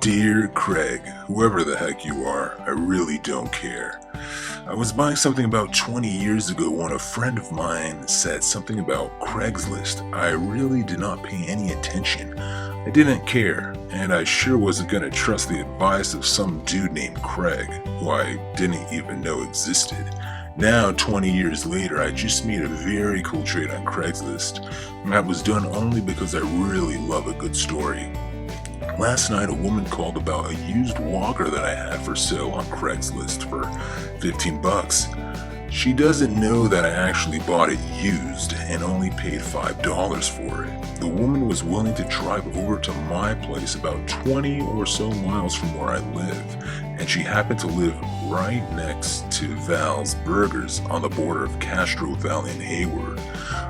Dear Craig, whoever the heck you are, I really don't care. I was buying something about 20 years ago when a friend of mine said something about Craigslist. I really did not pay any attention. I didn't care, and I sure wasn't gonna trust the advice of some dude named Craig, who I didn't even know existed. Now, 20 years later, I just made a very cool trade on Craigslist, and that was done only because I really love a good story. Last night, a woman called about a used walker that I had for sale on Craigslist for 15 bucks. She doesn't know that I actually bought it used and only paid $5 for it. The woman was willing to drive over to my place about 20 or so miles from where I live, and she happened to live right next to Val's Burgers on the border of Castro Valley and Hayward.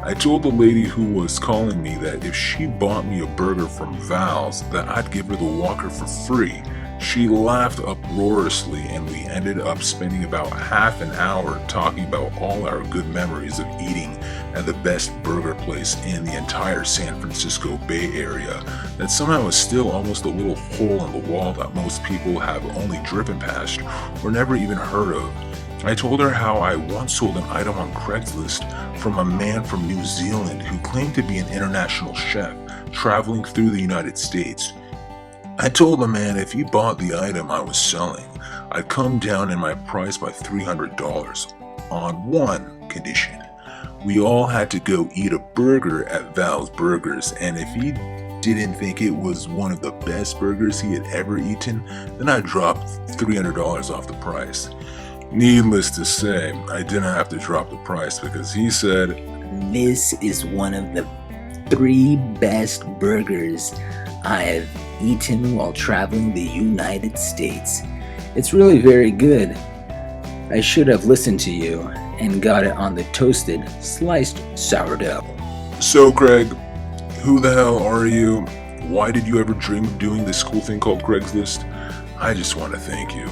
I told the lady who was calling me that if she bought me a burger from Val's, that I'd give her the walker for free. She laughed uproariously, and we ended up spending about half an hour talking about all our good memories of eating at the best burger place in the entire San Francisco Bay Area that somehow is still almost a little hole in the wall that most people have only driven past or never even heard of. I told her how I once sold an item on Craigslist from a man from New Zealand who claimed to be an international chef traveling through the United States. I told the man if he bought the item I was selling, I'd come down in my price by $300 on one condition. We all had to go eat a burger at Val's Burgers, and if he didn't think it was one of the best burgers he had ever eaten, then I'd drop $300 off the price. Needless to say, I didn't have to drop the price because he said, "This is one of the 3 best burgers I have eaten while traveling the United States. It's really very good. I should have listened to you and got it on the toasted, sliced sourdough." "So Craig, who the hell are you? Why did you ever dream of doing this cool thing called Craigslist? I just want to thank you.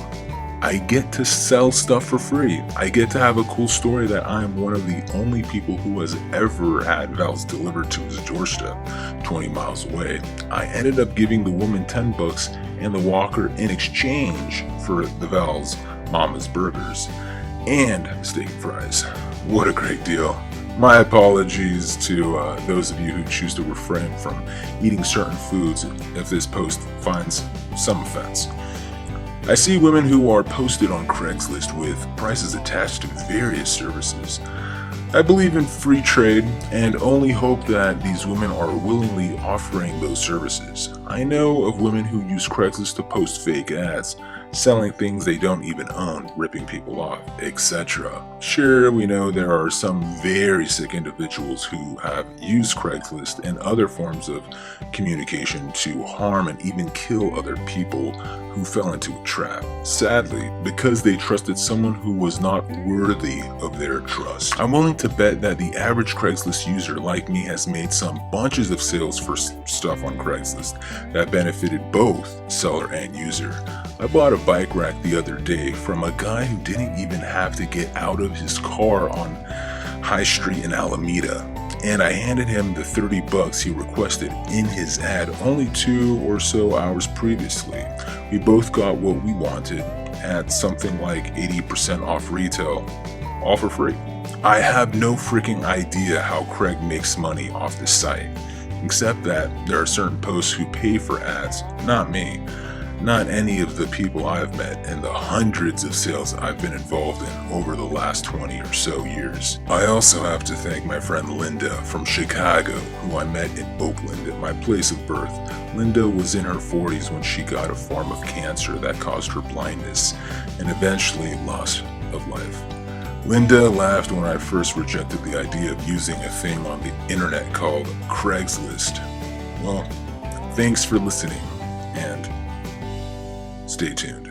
I get to sell stuff for free. I get to have a cool story that I am one of the only people who has ever had Val's delivered to his doorstep 20 miles away. I ended up giving the woman 10 bucks and the walker in exchange for the Val's Mama's Burgers and steak and fries. What a great deal. My apologies to those of you who choose to refrain from eating certain foods if this post finds some offense. I see women who are posted on Craigslist with prices attached to various services. I believe in free trade and only hope that these women are willingly offering those services. I know of women who use Craigslist to post fake ads, selling things they don't even own, ripping people off, etc. Sure, we know there are some very sick individuals who have used Craigslist and other forms of communication to harm and even kill other people who fell into a trap, sadly, because they trusted someone who was not worthy of their trust. I'm willing to bet that the average Craigslist user like me has made some bunches of sales for stuff on Craigslist that benefited both seller and user. I bought a bike rack the other day from a guy who didn't even have to get out of his car on High Street in Alameda, and I handed him the 30 bucks he requested in his ad only 2 or so hours previously. We both got what we wanted at something like 80% off retail, all for free. I have no freaking idea how Craig makes money off this site, except that there are certain posts who pay for ads, not me. Not any of the people I've met and the hundreds of sales I've been involved in over the last 20 or so years. I also have to thank my friend Linda from Chicago, who I met in Oakland at my place of birth. Linda was in her 40s when she got a form of cancer that caused her blindness and eventually loss of life. Linda laughed when I first rejected the idea of using a thing on the internet called Craigslist. Well, thanks for listening, and stay tuned.